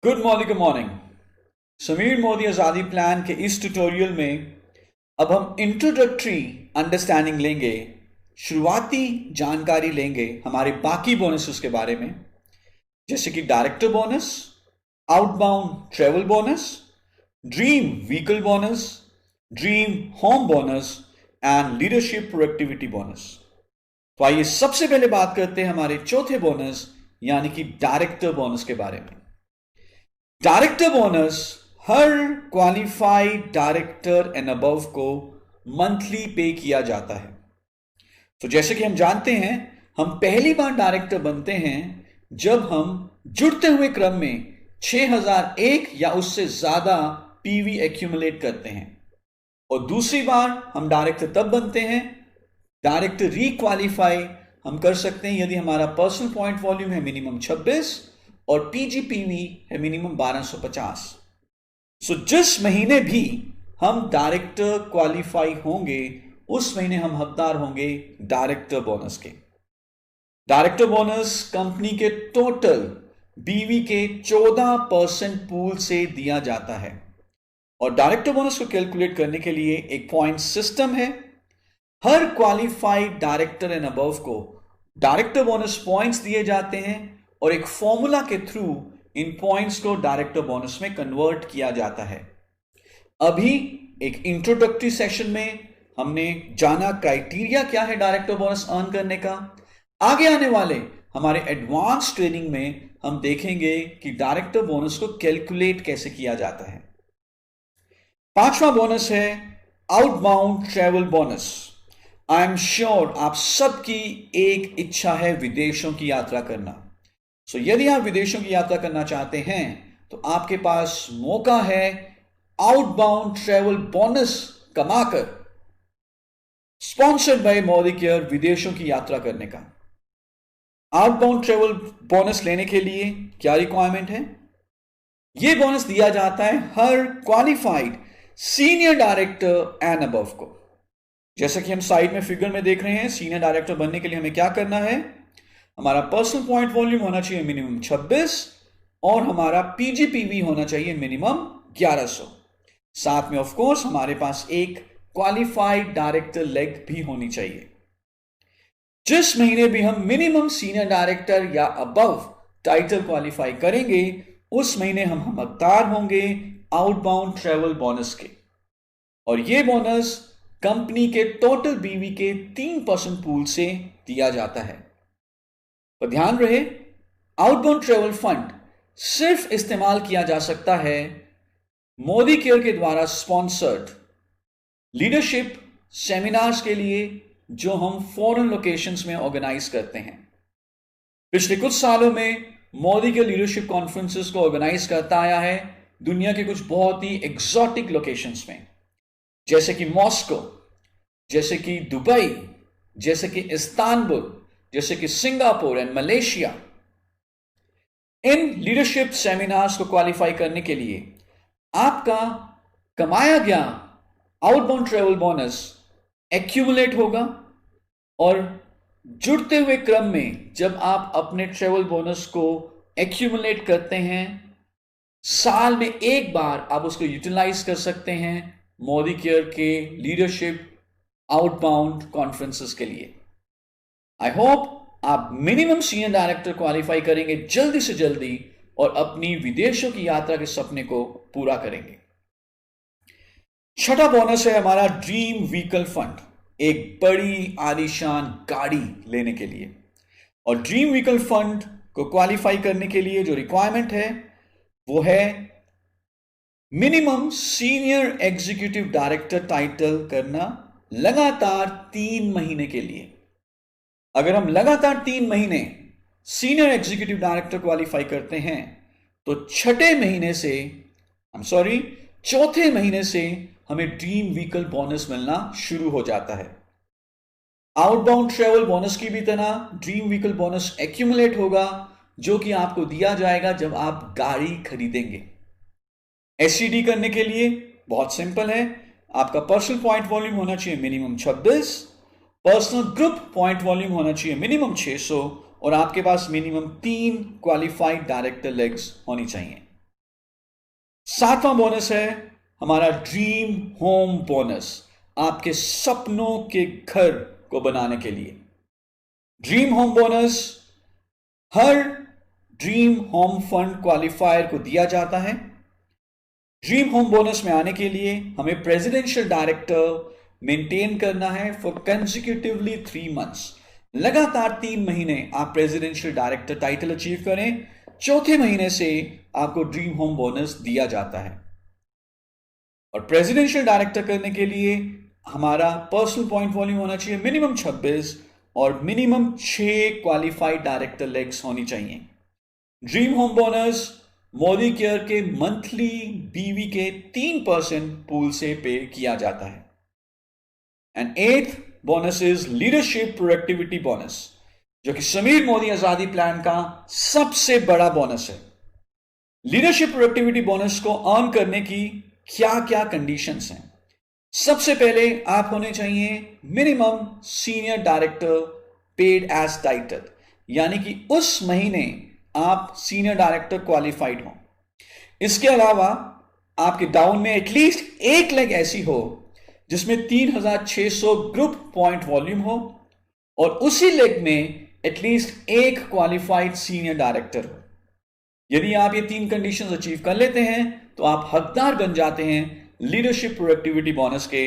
Good morning Sameer Modi आज़ादी plan के इस ट्यूटोरियल में अब हम इंट्रोडक्टरी अंडरस्टैंडिंग लेंगे। शुरुआती जानकारी लेंगे हमारे बाकी बोनसेस के बारे में, जैसे कि director bonus, outbound travel bonus, dream vehicle bonus, dream home bonus and leadership productivity bonus. तो आइए सबसे पहले बात करते हैं हमारे चौथे बोनस यानी कि डायरेक्टर बोनस के बारे में। Director bonus her qualified director and above को मंथली पे किया जाता है। तो जैसे कि हम जानते हैं, हम पहली बार डायरेक्टर बनते हैं जब हम जुड़ते हुए क्रम में 6001 या उससे ज्यादा पीवी एक्यूमुलेट करते हैं, और दूसरी बार हम डायरेक्टर तब बनते हैं, डायरेक्टर रिक्वालीफाई हम कर सकते हैं यदि हमारा पर्सनल पॉइंट वॉल्यूम है मिनिमम 26 और पीजीपीवी है मिनिमम 1250। सो जिस महीने भी हम डायरेक्टर क्वालिफाई होंगे उस महीने हम हकदार होंगे डायरेक्टर बोनस के। डायरेक्टर बोनस कंपनी के टोटल बीवी के 14% पूल से दिया जाता है, और डायरेक्टर बोनस को कैलकुलेट करने के लिए एक पॉइंट सिस्टम है। हर क्वालिफाइड डायरेक्टर एंड अबव को डायरेक्टर बोनस पॉइंट्स दिए जाते हैं और एक फॉर्मूला के थ्रू इन पॉइंट्स को डायरेक्टर बोनस में कन्वर्ट किया जाता है। अभी एक इंट्रोडक्टरी सेशन में हमने जाना क्राइटेरिया क्या है डायरेक्टर बोनस अर्न करने का। आगे आने वाले हमारे एडवांस ट्रेनिंग में हम देखेंगे कि डायरेक्टर बोनस को कैलकुलेट कैसे किया जाता है। पांचवा बोनस है outbound travel bonus. I am sure आप सबकी एक इच्छा है विदेशों की यात्रा करना। सो यदि आप विदेशों की यात्रा करना चाहते हैं तो आपके पास मौका है आउटबाउंड ट्रेवल बोनस कमाकर स्पॉन्सर्ड बाय मोदी केयर विदेशों की यात्रा करने का। आउटबाउंड ट्रेवल बोनस लेने के लिए क्या रिक्वायरमेंट है? यह बोनस दिया जाता है हर qualified senior director and above को। जैसा कि हम साइड में फिगर में देख रहे हैं, सीनियर डायरेक्टर बनने के लिए हमें क्या करना है? हमारा पर्सनल पॉइंट वॉल्यूम होना चाहिए मिनिमम 26 और हमारा पीजीपीवी होना चाहिए मिनिमम 1100। साथ में ऑफ कोर्स हमारे पास एक क्वालिफाइड डायरेक्टर लेग भी होनी चाहिए। जिस महीने भी हम मिनिमम सीनियर डायरेक्टर या अबव टाइटल क्वालिफाई करेंगे उस महीने हम हकदार होंगे आउटबाउंड ट्रेवल बोनस के, और यह बोनस कंपनी के टोटल बीवी के 3% पूल से दिया जाता है। तो ध्यान रहे, आउटबाउंड ट्रेवल फंड सिर्फ इस्तेमाल किया जा सकता है मोदी केयर के द्वारा स्पॉन्सर्ड लीडरशिप सेमिनार्स के लिए जो हम फॉरेन लोकेशंस में ऑर्गेनाइज करते हैं। पिछले कुछ सालों में मोदी के लीडरशिप कॉन्फ्रेंसेस को ऑर्गेनाइज करता आया है दुनिया के कुछ बहुत ही एग्जॉटिक लोकेशंस में, जैसे कि मॉस्को, जैसे कि दुबई, जैसे कि इस्तांबुल, जैसे कि Singapore and Malaysia. In leadership seminars को क्वालिफाई करने के लिए आपका कमाया गया आउटबाउंड ट्रेवल बोनस एक्यूमुलेट होगा, और जुड़ते हुए क्रम में जब आप अपने ट्रेवल बोनस को एक्यूमुलेट करते हैं, साल में एक बार आप उसको यूटिलाइज कर सकते हैं मोदी केयर के लीडरशिप आउटबाउंड कॉन्फ्रेंसेस के लिए। आई होप आप मिनिमम सीनियर डायरेक्टर क्वालिफाई करेंगे जल्दी से जल्दी और अपनी विदेशों की यात्रा के सपने को पूरा करेंगे। छठा बोनस है हमारा ड्रीम व्हीकल फंड, एक बड़ी आलीशान गाड़ी लेने के लिए। और ड्रीम व्हीकल फंड को क्वालिफाई करने के लिए जो रिक्वायरमेंट है वो है minimum senior executive director title करना लगातार 3 महीने के लिए। अगर हम लगातार 3 महीने सीनियर एग्जीक्यूटिव डायरेक्टर क्वालिफाई करते हैं तो चौथे महीने से हमें ड्रीम व्हीकल बोनस मिलना शुरू हो जाता है। आउटबाउंड ट्रेवल बोनस की भी तरह ड्रीम व्हीकल बोनस एक्यूमुलेट होगा, जो कि आपको दिया जाएगा जब आप गाड़ी खरीदेंगे। एससीडी करने के लिए बहुत सिंपल है, आपका पर्सनल पॉइंट वॉल्यूम होना चाहिए minimum 26, personal group point volume होना चाहिए मिनिमम 600, और आपके पास मिनिमम 3 क्वालिफाइड डायरेक्टर लेग्स होनी चाहिए। 7वां बोनस है हमारा ड्रीम होम बोनस, आपके सपनों के घर को बनाने के लिए। Dream home bonus her dream home fund qualifier को दिया जाता है। ड्रीम होम बोनस में आने के लिए हमें प्रेसिडेंशियल डायरेक्टर मेंटेन करना है फॉर कंसेक्यूटिवली 3 मंथ्स। लगातार 3 महीने आप प्रेसिडेंशियल डायरेक्टर टाइटल अचीव करें, चौथे महीने से आपको ड्रीम होम बोनस दिया जाता है। और प्रेसिडेंशियल डायरेक्टर करने के लिए हमारा पर्सनल पॉइंट वॉल्यूम होना चाहिए मिनिमम 26 और मिनिमम 6 क्वालिफाइड डायरेक्टर लेग्स होनी चाहिए। Dream home bonus Modi care के मंथली बीवी के 3% पूल से पे किया जाता है। And 8th bonus is leadership productivity bonus, जो कि समीर मोदी आजादी प्लान का सबसे बड़ा बोनस है। लीडरशिप प्रोडक्टिविटी बोनस को अर्न करने की क्या क्या कंडीशंस हैं? सबसे पहले आप होने चाहिए minimum senior director paid as title, यानी कि उस महीने आप सीनियर डायरेक्टर क्वालिफाइड हो। इसके अलावा आपके डाउन में एटलीस्ट एक लेग ऐसी हो जिसमें 3600 ग्रुप पॉइंट वॉल्यूम हो और उसी लेग में एटलीस्ट एक क्वालिफाइड सीनियर डायरेक्टर हो। यदि आप ये 3 कंडीशंस अचीव कर लेते हैं तो आप हकदार बन जाते हैं लीडरशिप प्रोडक्टिविटी बोनस के।